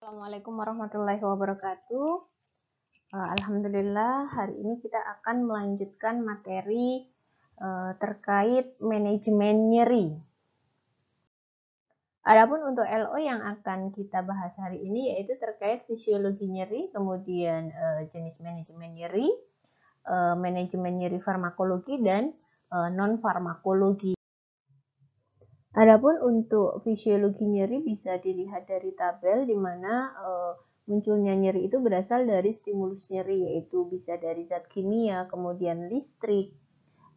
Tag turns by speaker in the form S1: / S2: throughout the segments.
S1: Assalamualaikum warahmatullahi wabarakatuh. Alhamdulillah, hari ini kita akan melanjutkan materi terkait manajemen nyeri. Adapun untuk LO yang akan kita bahas hari ini yaitu terkait fisiologi nyeri, kemudian jenis manajemen nyeri, manajemen nyeri farmakologi, dan non-farmakologi. Adapun untuk fisiologi nyeri bisa dilihat dari tabel di mana munculnya nyeri itu berasal dari stimulus nyeri, yaitu bisa dari zat kimia, kemudian listrik,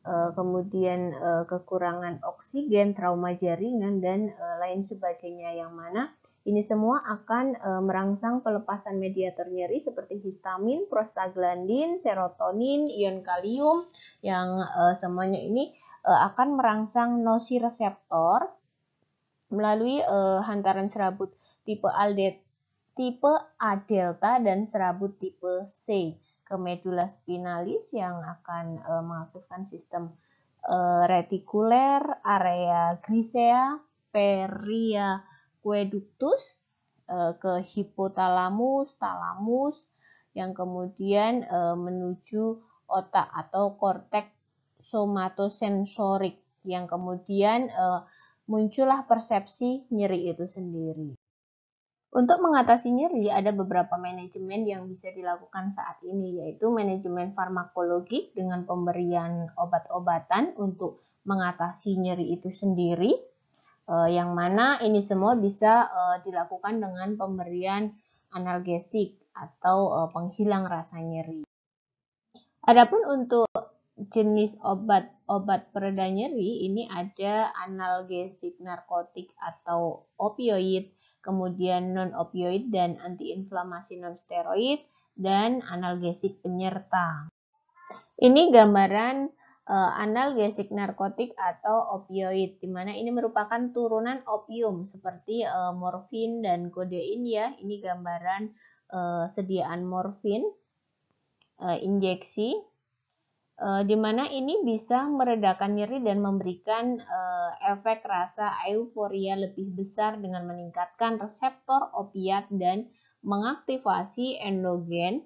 S1: kemudian kekurangan oksigen, trauma jaringan, dan lain sebagainya, yang mana ini semua akan merangsang pelepasan mediator nyeri seperti histamin, prostaglandin, serotonin, ion kalium, yang semuanya ini akan merangsang nosireseptor melalui hantaran serabut tipe A delta dan serabut tipe C ke medula spinalis yang akan mengaktifkan sistem retikuler, area grisea, peria aqueductus, ke hipotalamus, talamus, yang kemudian menuju otak atau korteks somatosensorik, yang kemudian muncullah persepsi nyeri itu sendiri. Untuk mengatasi nyeri ada beberapa manajemen yang bisa dilakukan saat ini, yaitu manajemen farmakologi dengan pemberian obat-obatan untuk mengatasi nyeri itu sendiri, yang mana ini semua bisa dilakukan dengan pemberian analgesik atau penghilang rasa nyeri. Adapun untuk jenis obat-obat pereda nyeri ini ada analgesik narkotik atau opioid, kemudian non-opioid dan antiinflamasi non-steroid, dan analgesik penyerta. Ini gambaran analgesik narkotik atau opioid, di mana ini merupakan turunan opium seperti morfin dan kodein ya. Ini gambaran sediaan morfin injeksi, di mana ini bisa meredakan nyeri dan memberikan efek rasa euforia lebih besar dengan meningkatkan reseptor opiat dan mengaktifasi endogen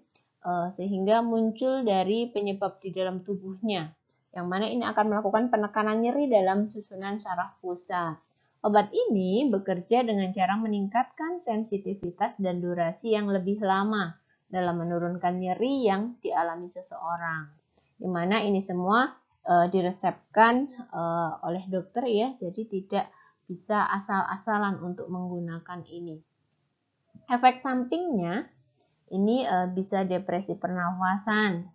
S1: sehingga muncul dari penyebab di dalam tubuhnya, yang mana ini akan melakukan penekanan nyeri dalam susunan saraf pusat. Obat ini bekerja dengan cara meningkatkan sensitivitas dan durasi yang lebih lama dalam menurunkan nyeri yang dialami seseorang, di mana ini semua diresepkan oleh dokter ya, jadi tidak bisa asal-asalan untuk menggunakan ini. Efek sampingnya ini bisa depresi pernafasan,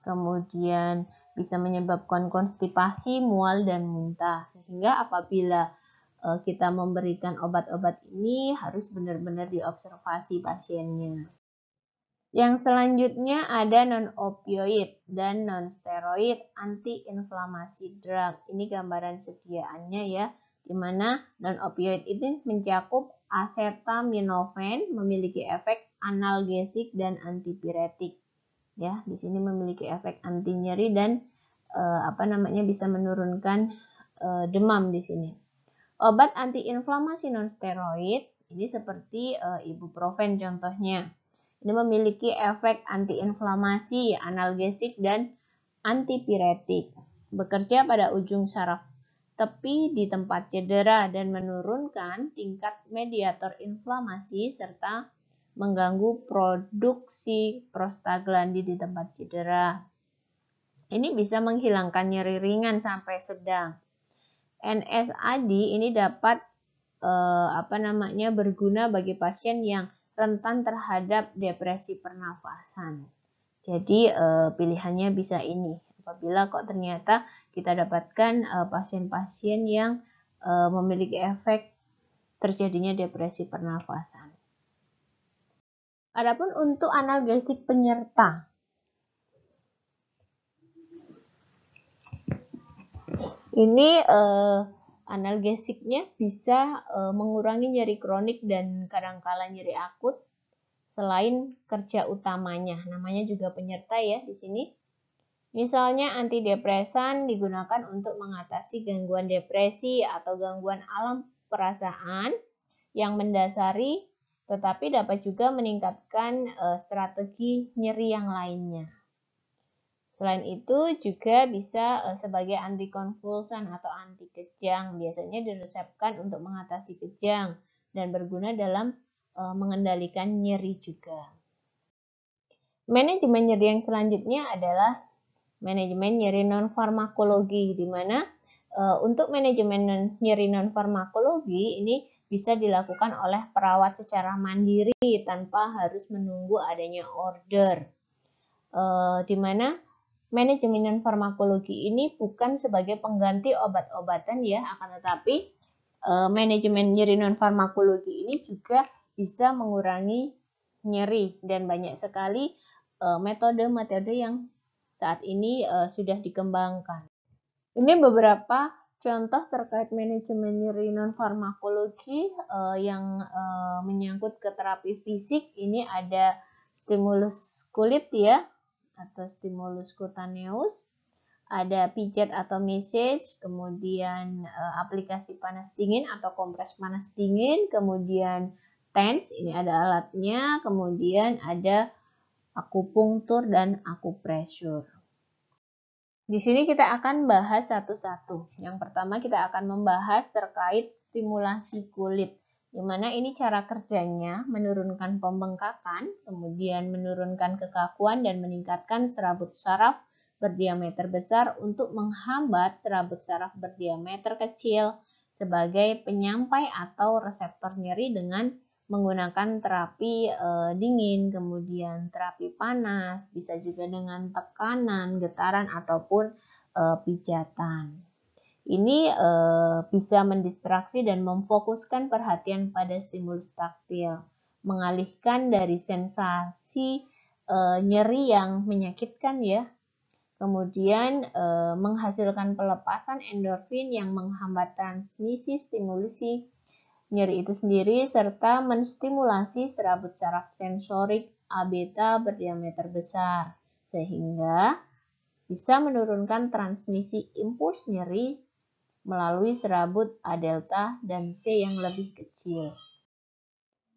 S1: kemudian bisa menyebabkan konstipasi, mual, dan muntah, sehingga apabila kita memberikan obat-obat ini harus benar-benar diobservasi pasiennya. Yang selanjutnya ada non-opioid dan non-steroid anti-inflamasi drug. Ini gambaran sediaannya ya, di mana non-opioid ini mencakup acetaminophen, memiliki efek analgesik dan antipiretik. Ya, di sini memiliki efek anti nyeri dan bisa menurunkan demam di sini. Obat antiinflamasi non-steroid ini seperti ibuprofen contohnya. Ini memiliki efek antiinflamasi, analgesik, dan antipiretik. Bekerja pada ujung saraf tepi di tempat cedera dan menurunkan tingkat mediator inflamasi serta mengganggu produksi prostaglandin di tempat cedera. Ini bisa menghilangkan nyeri ringan sampai sedang. NSAID ini dapat berguna bagi pasien yang rentan terhadap depresi pernafasan. Jadi pilihannya bisa ini. Apabila kok ternyata kita dapatkan pasien-pasien yang memiliki efek terjadinya depresi pernafasan. Adapun untuk analgesik penyerta, ini analgesiknya bisa mengurangi nyeri kronik dan kadangkala nyeri akut selain kerja utamanya. Namanya juga penyerta ya di sini. Misalnya antidepresan digunakan untuk mengatasi gangguan depresi atau gangguan alam perasaan yang mendasari tetapi dapat juga meningkatkan strategi nyeri yang lainnya. Selain itu juga bisa sebagai antikonvulsan atau anti kejang, biasanya diresepkan untuk mengatasi kejang dan berguna dalam mengendalikan nyeri juga. Manajemen nyeri yang selanjutnya adalah manajemen nyeri non-farmakologi, di mana untuk manajemen nyeri non-farmakologi ini bisa dilakukan oleh perawat secara mandiri tanpa harus menunggu adanya order. Di mana manajemen non-farmakologi ini bukan sebagai pengganti obat-obatan ya, akan tetapi manajemen nyeri non-farmakologi ini juga bisa mengurangi nyeri dan banyak sekali metode-metode yang saat ini sudah dikembangkan. Ini beberapa contoh terkait manajemen nyeri non-farmakologi yang menyangkut ke terapi fisik. Ini ada stimulus kulit ya, atau stimulus kutaneus, ada pijat atau massage, kemudian aplikasi panas dingin atau kompres panas dingin, kemudian TENS, ini ada alatnya, kemudian ada akupunktur dan akupressure. Di sini kita akan bahas satu-satu. Yang pertama kita akan membahas terkait stimulasi kulit, di mana ini cara kerjanya menurunkan pembengkakan, kemudian menurunkan kekakuan dan meningkatkan serabut saraf berdiameter besar untuk menghambat serabut saraf berdiameter kecil sebagai penyampai atau reseptor nyeri dengan menggunakan terapi dingin, kemudian terapi panas, bisa juga dengan tekanan, getaran, ataupun pijatan. Ini bisa mendistraksi dan memfokuskan perhatian pada stimulus taktil, mengalihkan dari sensasi nyeri yang menyakitkan ya, kemudian menghasilkan pelepasan endorfin yang menghambat transmisi stimulasi nyeri itu sendiri, serta menstimulasi serabut saraf sensorik A-beta berdiameter besar, sehingga bisa menurunkan transmisi impuls nyeri melalui serabut A-delta dan C yang lebih kecil.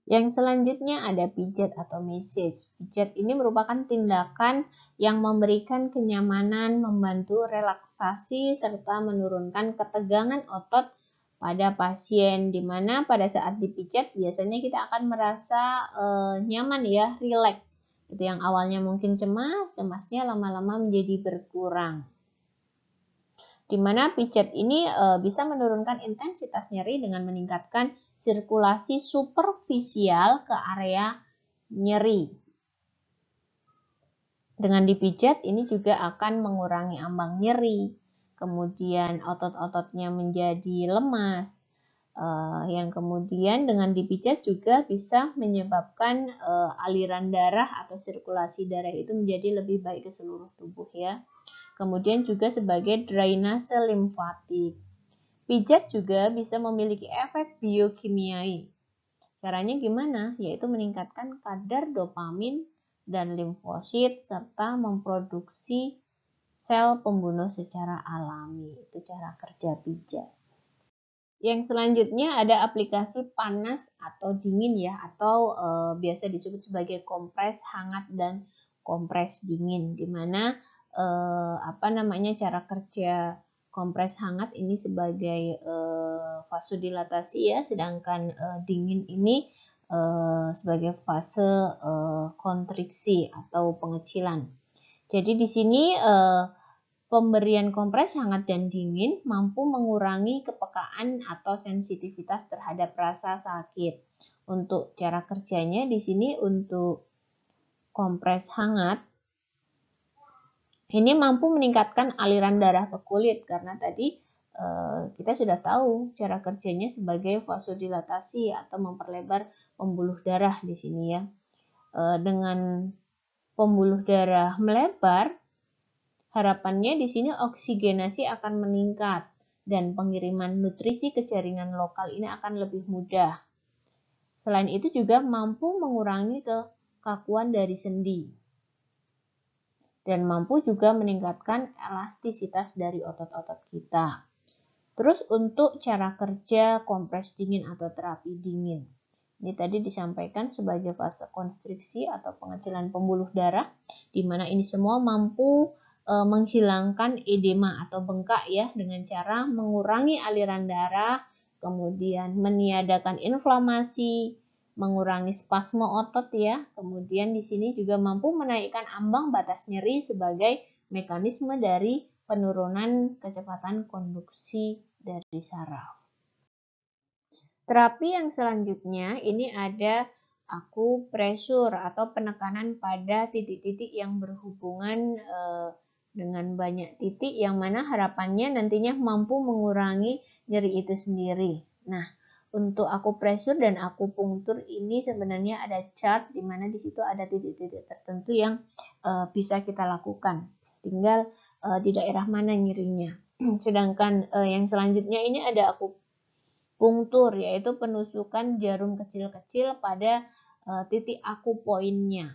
S1: Yang selanjutnya ada pijat atau massage. Pijat ini merupakan tindakan yang memberikan kenyamanan, membantu relaksasi, serta menurunkan ketegangan otot pada pasien, di mana pada saat dipijat biasanya kita akan merasa nyaman ya, rileks. Itu yang awalnya mungkin cemasnya lama-lama menjadi berkurang. Di mana pijat ini bisa menurunkan intensitas nyeri dengan meningkatkan sirkulasi superficial ke area nyeri. Dengan dipijat ini juga akan mengurangi ambang nyeri, kemudian otot-ototnya menjadi lemas, yang kemudian dengan dipijat juga bisa menyebabkan aliran darah atau sirkulasi darah itu menjadi lebih baik ke seluruh tubuh ya. Kemudian juga sebagai drainase limfatik. Pijat juga bisa memiliki efek biokimiai. Caranya gimana? Yaitu meningkatkan kadar dopamin dan limfosit serta memproduksi sel pembunuh secara alami. Itu cara kerja pijat. Yang selanjutnya ada aplikasi panas atau dingin ya, atau biasa disebut sebagai kompres hangat dan kompres dingin, di mana cara kerja kompres hangat ini sebagai vasodilatasi ya, sedangkan dingin ini sebagai fase kontriksi atau pengecilan. Jadi di sini pemberian kompres hangat dan dingin mampu mengurangi kepekaan atau sensitivitas terhadap rasa sakit. Untuk cara kerjanya di sini untuk kompres hangat ini mampu meningkatkan aliran darah ke kulit karena tadi kita sudah tahu cara kerjanya sebagai vasodilatasi atau memperlebar pembuluh darah di sini ya. Dengan pembuluh darah melebar, harapannya di sini oksigenasi akan meningkat dan pengiriman nutrisi ke jaringan lokal ini akan lebih mudah. Selain itu juga mampu mengurangi kekakuan dari sendi dan mampu juga meningkatkan elastisitas dari otot-otot kita. Terus untuk cara kerja kompres dingin atau terapi dingin. Ini tadi disampaikan sebagai fase konstriksi atau pengecilan pembuluh darah, di mana ini semua mampu menghilangkan edema atau bengkak ya dengan cara mengurangi aliran darah, kemudian meniadakan inflamasi, mengurangi spasme otot ya. Kemudian di sini juga mampu menaikkan ambang batas nyeri sebagai mekanisme dari penurunan kecepatan konduksi dari saraf. Terapi yang selanjutnya ini ada akupresur atau penekanan pada titik-titik yang berhubungan dengan banyak titik yang mana harapannya nantinya mampu mengurangi nyeri itu sendiri. Nah, untuk akupresur dan akupunktur ini sebenarnya ada chart di mana di situ ada titik-titik tertentu yang bisa kita lakukan. Tinggal di daerah mana nyerinya. Sedangkan yang selanjutnya ini ada akupunktur, yaitu penusukan jarum kecil-kecil pada titik akupoinnya.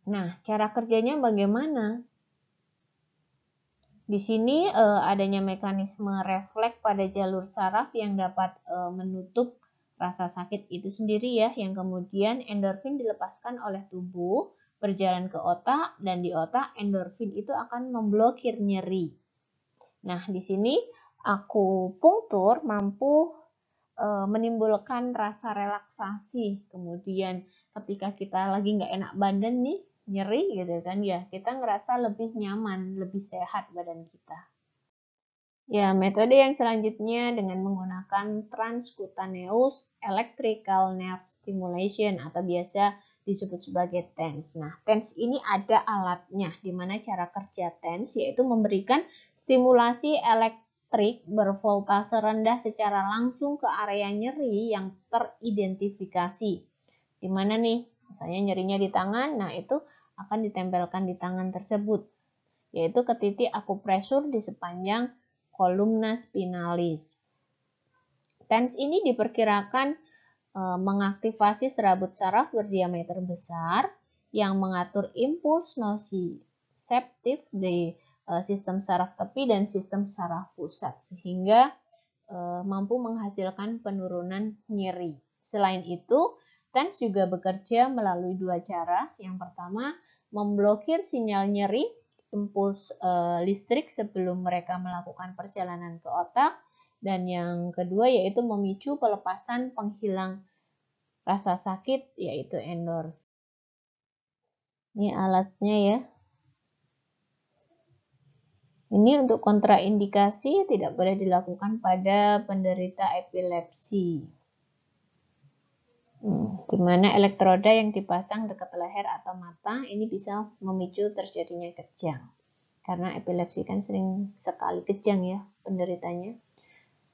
S1: Nah, cara kerjanya bagaimana? Di sini adanya mekanisme refleks pada jalur saraf yang dapat menutup rasa sakit itu sendiri ya, yang kemudian endorfin dilepaskan oleh tubuh, berjalan ke otak, dan di otak endorfin itu akan memblokir nyeri. Nah, di sini akupunktur mampu menimbulkan rasa relaksasi. Kemudian ketika kita lagi nggak enak badan nih, nyeri gitu kan ya, kita ngerasa lebih nyaman, lebih sehat badan kita. Ya, metode yang selanjutnya dengan menggunakan transcutaneous electrical nerve stimulation atau biasa disebut sebagai TENS. Nah, TENS ini ada alatnya, di mana cara kerja TENS yaitu memberikan stimulasi elektrik bervoltase rendah secara langsung ke area nyeri yang teridentifikasi. Di mana nih, misalnya nyerinya di tangan, nah itu akan ditempelkan di tangan tersebut, yaitu ke titik akupresur di sepanjang kolumna spinalis. TENS ini diperkirakan mengaktifasi serabut saraf berdiameter besar yang mengatur impuls nosiceptif di sistem saraf tepi dan sistem saraf pusat, sehingga mampu menghasilkan penurunan nyeri. Selain itu, TENS juga bekerja melalui dua cara. Yang pertama, memblokir sinyal nyeri impuls listrik sebelum mereka melakukan perjalanan ke otak, dan yang kedua yaitu memicu pelepasan penghilang rasa sakit yaitu endorfin. Ini alatnya ya. Ini untuk kontraindikasi tidak boleh dilakukan pada penderita epilepsi. Di mana elektroda yang dipasang dekat leher atau mata ini bisa memicu terjadinya kejang. Karena epilepsi kan sering sekali kejang ya penderitanya.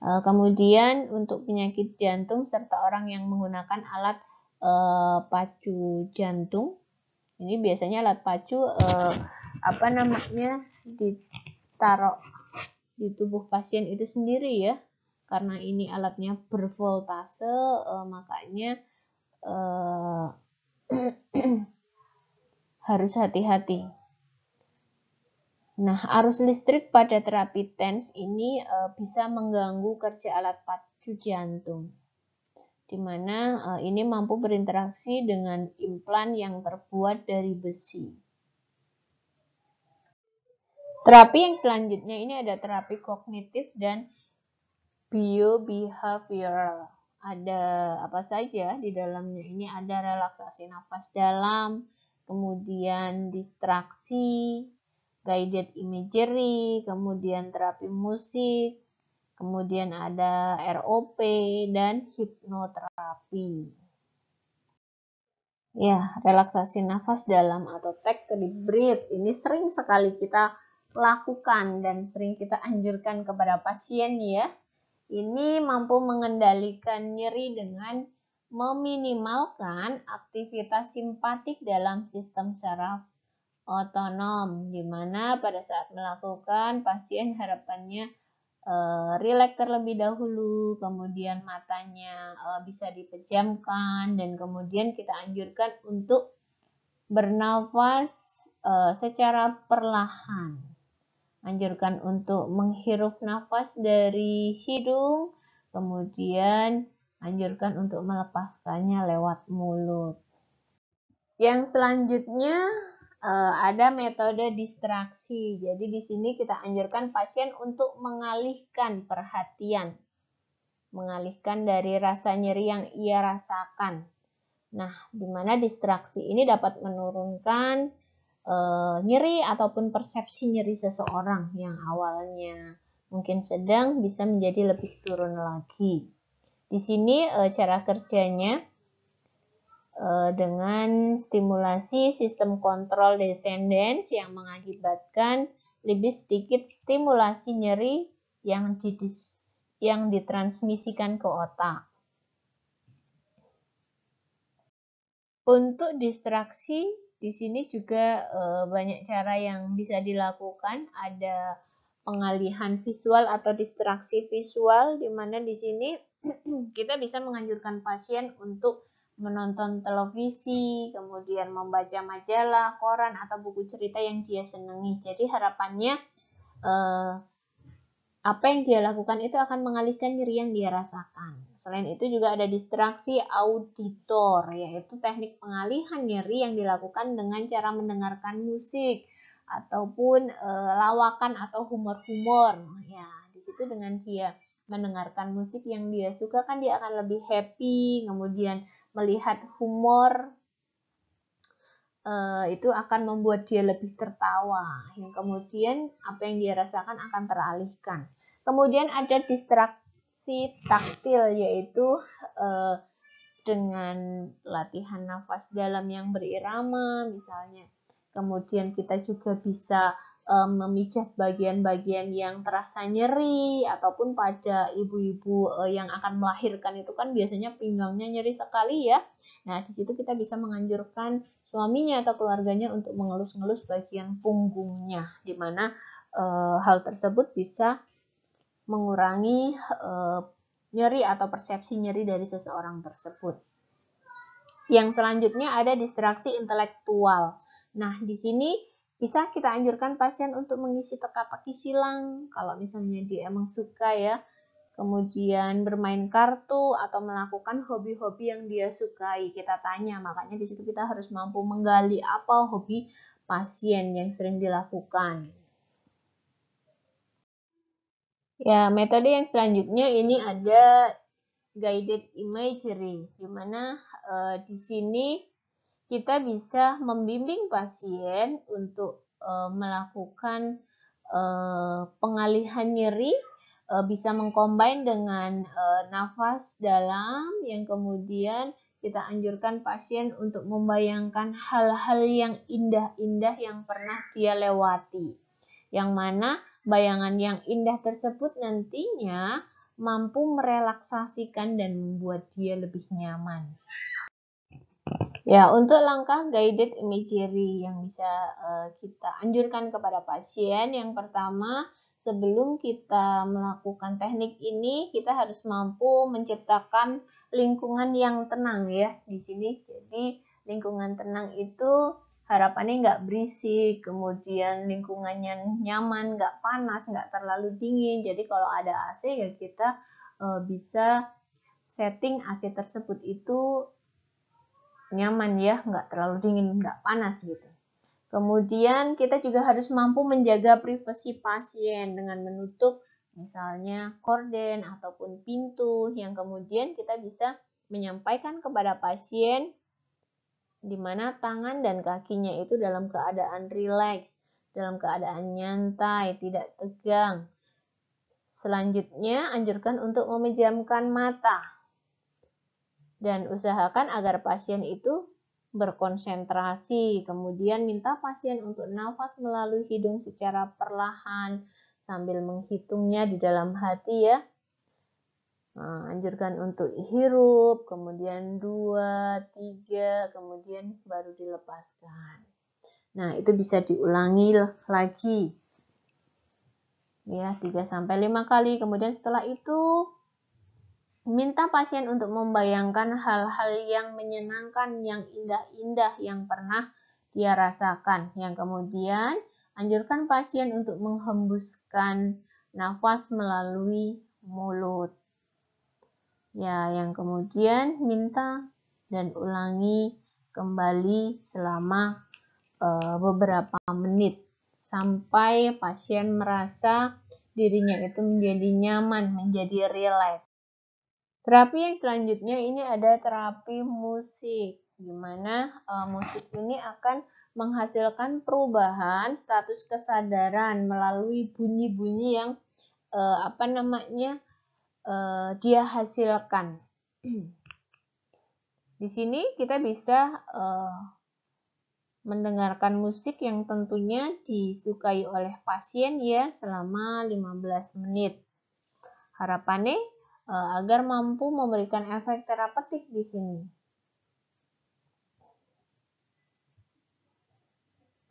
S1: Kemudian untuk penyakit jantung serta orang yang menggunakan alat pacu jantung, ini biasanya alat pacu ditaruh di tubuh pasien itu sendiri ya. Karena ini alatnya bervoltase, makanya harus hati-hati. Nah, arus listrik pada terapi TENS ini bisa mengganggu kerja alat pacu jantung, di mana ini mampu berinteraksi dengan implan yang terbuat dari besi. Terapi yang selanjutnya ini ada terapi kognitif dan biobehavioral. Ada apa saja di dalamnya? Ini ada relaksasi nafas dalam, kemudian distraksi, guided imagery, kemudian terapi musik, kemudian ada ROP dan hipnoterapi. Ya, relaksasi nafas dalam atau take a deep breath ini sering sekali kita lakukan dan sering kita anjurkan kepada pasien ya. Ini mampu mengendalikan nyeri dengan meminimalkan aktivitas simpatik dalam sistem saraf otonom, di mana pada saat melakukan pasien harapannya rileks terlebih dahulu, kemudian matanya bisa dipejamkan, dan kemudian kita anjurkan untuk bernafas secara perlahan. Anjurkan untuk menghirup nafas dari hidung, kemudian Anjurkan untuk melepaskannya lewat mulut. Yang selanjutnya ada metode distraksi. Jadi di sini kita anjurkan pasien untuk mengalihkan perhatian, mengalihkan dari rasa nyeri yang ia rasakan. Nah, di mana distraksi ini dapat menurunkan nyeri ataupun persepsi nyeri seseorang yang awalnya mungkin sedang bisa menjadi lebih turun lagi. Di sini cara kerjanya dengan stimulasi sistem kontrol descendens yang mengakibatkan lebih sedikit stimulasi nyeri yang ditransmisikan ke otak. Untuk distraksi, di sini juga banyak cara yang bisa dilakukan. Ada pengalihan visual atau distraksi visual, di mana di sini kita bisa menganjurkan pasien untuk menonton televisi, kemudian membaca majalah, koran, atau buku cerita yang dia senangi. Jadi harapannya apa yang dia lakukan itu akan mengalihkan nyeri yang dia rasakan. Selain itu juga ada distraksi auditor, yaitu teknik pengalihan nyeri yang dilakukan dengan cara mendengarkan musik ataupun lawakan atau humor-humor. Ya, di situ dengan dia mendengarkan musik yang dia suka kan dia akan lebih happy, kemudian melihat humor itu akan membuat dia lebih tertawa, yang kemudian apa yang dia rasakan akan teralihkan. Kemudian ada distraksi taktil, yaitu dengan latihan nafas dalam yang berirama misalnya. Kemudian kita juga bisa memijat bagian-bagian yang terasa nyeri, ataupun pada ibu-ibu yang akan melahirkan itu kan biasanya pinggangnya nyeri sekali ya. Nah, di situ kita bisa menganjurkan suaminya atau keluarganya untuk mengelus-ngelus bagian punggungnya, di mana hal tersebut bisa mengurangi nyeri atau persepsi nyeri dari seseorang tersebut. Yang selanjutnya ada distraksi intelektual. Nah, di sini bisa kita anjurkan pasien untuk mengisi teka-teki silang, kalau misalnya dia emang suka ya. Kemudian bermain kartu atau melakukan hobi-hobi yang dia sukai. Kita tanya, makanya di situ kita harus mampu menggali apa hobi pasien yang sering dilakukan. Ya, metode yang selanjutnya ini ada guided imagery, di mana di sini kita bisa membimbing pasien untuk melakukan pengalihan nyeri, bisa mengcombine dengan nafas dalam, yang kemudian kita anjurkan pasien untuk membayangkan hal-hal yang indah-indah yang pernah dia lewati, yang mana bayangan yang indah tersebut nantinya mampu merelaksasikan dan membuat dia lebih nyaman. Ya, untuk langkah guided imagery yang bisa kita anjurkan kepada pasien, yang pertama, sebelum kita melakukan teknik ini, kita harus mampu menciptakan lingkungan yang tenang ya di sini. Jadi, lingkungan tenang itu harapannya nggak berisik, kemudian lingkungannya nyaman, nggak panas, nggak terlalu dingin. Jadi, kalau ada AC ya kita bisa setting AC tersebut itu nyaman ya, nggak terlalu dingin, nggak panas gitu. Kemudian kita juga harus mampu menjaga privasi pasien dengan menutup misalnya korden ataupun pintu, yang kemudian kita bisa menyampaikan kepada pasien di mana tangan dan kakinya itu dalam keadaan rileks, dalam keadaan nyantai, tidak tegang. Selanjutnya, anjurkan untuk memejamkan mata dan usahakan agar pasien itu berkonsentrasi. Kemudian minta pasien untuk nafas melalui hidung secara perlahan sambil menghitungnya di dalam hati ya. Nah, anjurkan untuk hirup, kemudian 2, 3, kemudian baru dilepaskan. Nah, itu bisa diulangi lagi. Ya, 3-5 kali. Kemudian setelah itu minta pasien untuk membayangkan hal-hal yang menyenangkan, yang indah-indah yang pernah dia rasakan. Yang kemudian anjurkan pasien untuk menghembuskan nafas melalui mulut. Ya, yang kemudian minta dan ulangi kembali selama beberapa menit sampai pasien merasa dirinya itu menjadi nyaman, menjadi rileks. Terapi yang selanjutnya ini ada terapi musik, di mana musik ini akan menghasilkan perubahan status kesadaran melalui bunyi-bunyi yang dia hasilkan. Di sini kita bisa mendengarkan musik yang tentunya disukai oleh pasien ya selama 15 menit. Harapannya agar mampu memberikan efek terapeutik di sini.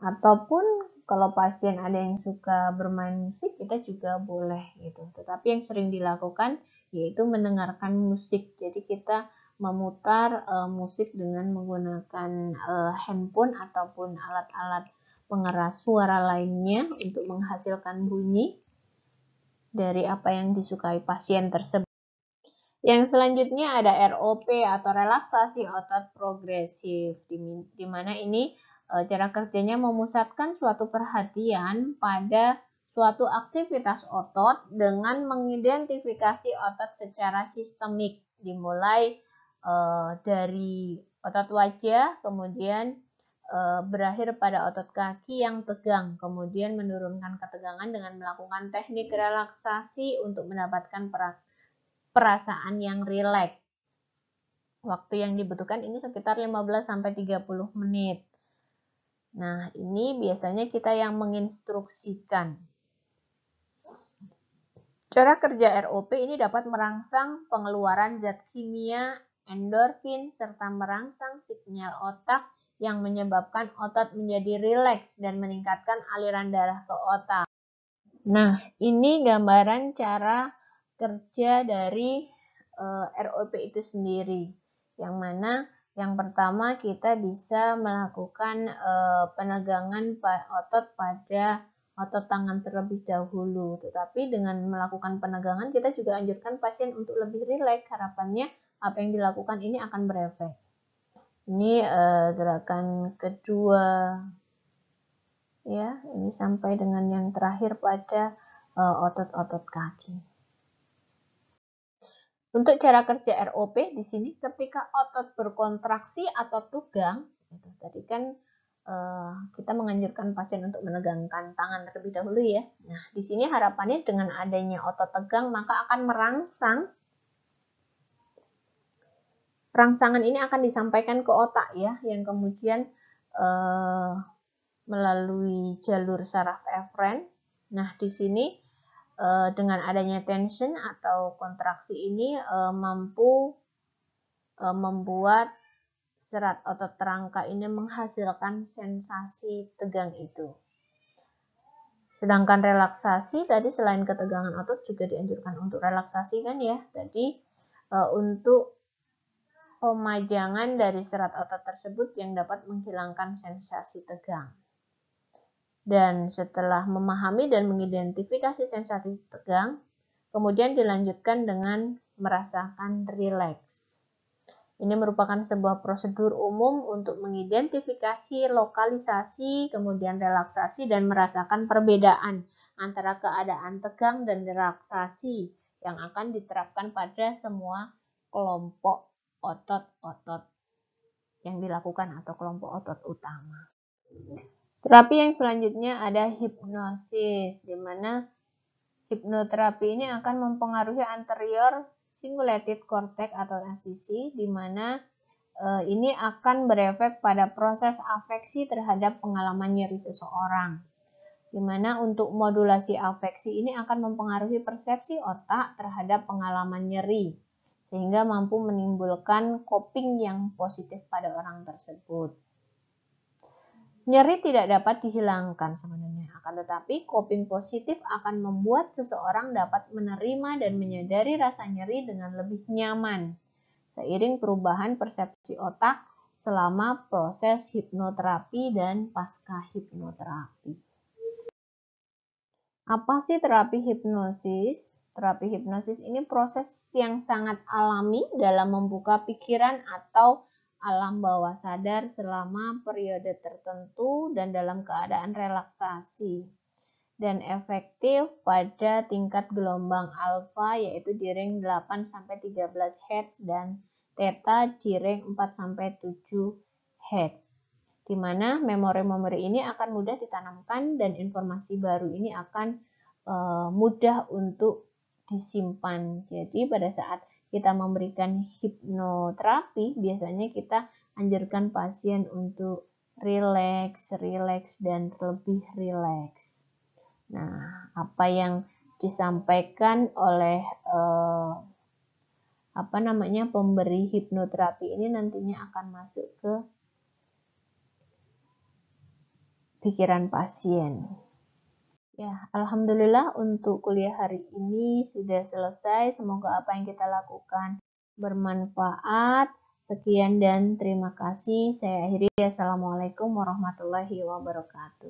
S1: Ataupun kalau pasien ada yang suka bermain musik, kita juga boleh gitu. Tetapi yang sering dilakukan yaitu mendengarkan musik. Jadi kita memutar musik dengan menggunakan handphone ataupun alat-alat pengeras suara lainnya untuk menghasilkan bunyi dari apa yang disukai pasien tersebut. Yang selanjutnya ada ROP atau relaksasi otot progresif, di mana ini cara kerjanya memusatkan suatu perhatian pada suatu aktivitas otot dengan mengidentifikasi otot secara sistemik, dimulai dari otot wajah, kemudian berakhir pada otot kaki yang tegang, kemudian menurunkan ketegangan dengan melakukan teknik relaksasi untuk mendapatkan perasaan yang rileks. Waktu yang dibutuhkan ini sekitar 15-30 menit. Nah, ini biasanya kita yang menginstruksikan. Cara kerja ROP ini dapat merangsang pengeluaran zat kimia, endorfin, serta merangsang sinyal otak yang menyebabkan otot menjadi rileks dan meningkatkan aliran darah ke otak. Nah, ini gambaran cara kerja dari ROP itu sendiri, yang mana yang pertama kita bisa melakukan penegangan otot pada otot tangan terlebih dahulu. Tetapi dengan melakukan penegangan kita juga anjurkan pasien untuk lebih rileks. Harapannya apa yang dilakukan ini akan berefek. Ini gerakan kedua, ya. Ini sampai dengan yang terakhir pada otot-otot kaki. Untuk cara kerja ROP di sini ketika otot berkontraksi atau tegang, tadi kan kita menganjurkan pasien untuk menegangkan tangan terlebih dahulu ya. Nah, di sini harapannya dengan adanya otot tegang maka akan merangsang. Rangsangan ini akan disampaikan ke otak ya, yang kemudian melalui jalur saraf efren. Nah, di sini dengan adanya tension atau kontraksi ini mampu membuat serat otot rangka ini menghasilkan sensasi tegang itu. Sedangkan relaksasi tadi selain ketegangan otot juga dianjurkan untuk relaksasi kan ya. Tadi untuk pemajangan dari serat otot tersebut yang dapat menghilangkan sensasi tegang. Dan setelah memahami dan mengidentifikasi sensasi tegang, kemudian dilanjutkan dengan merasakan rileks. Ini merupakan sebuah prosedur umum untuk mengidentifikasi, lokalisasi, kemudian relaksasi, dan merasakan perbedaan antara keadaan tegang dan relaksasi yang akan diterapkan pada semua kelompok otot-otot yang dilakukan atau kelompok otot utama. Terapi yang selanjutnya ada hipnosis, di mana hipnoterapi ini akan mempengaruhi anterior cingulated cortex atau ACC, di mana ini akan berefek pada proses afeksi terhadap pengalaman nyeri seseorang. Di mana untuk modulasi afeksi ini akan mempengaruhi persepsi otak terhadap pengalaman nyeri, sehingga mampu menimbulkan coping yang positif pada orang tersebut. Nyeri tidak dapat dihilangkan sebenarnya, akan tetapi coping positif akan membuat seseorang dapat menerima dan menyadari rasa nyeri dengan lebih nyaman, seiring perubahan persepsi otak selama proses hipnoterapi dan pasca hipnoterapi. Apa sih terapi hipnosis? Terapi hipnosis ini proses yang sangat alami dalam membuka pikiran atau alam bawah sadar selama periode tertentu dan dalam keadaan relaksasi. Dan efektif pada tingkat gelombang alfa yaitu di range 8-13 Hz dan theta di range 4-7 Hz. Di mana memori-memori ini akan mudah ditanamkan dan informasi baru ini akan mudah untuk disimpan. Jadi pada saat kita memberikan hipnoterapi, biasanya kita anjurkan pasien untuk rileks, dan lebih rileks. Nah, apa yang disampaikan oleh pemberi hipnoterapi ini nantinya akan masuk ke pikiran pasien. Ya, alhamdulillah untuk kuliah hari ini sudah selesai. Semoga apa yang kita lakukan bermanfaat. Sekian dan terima kasih. Saya akhiri. Assalamualaikum warahmatullahi wabarakatuh.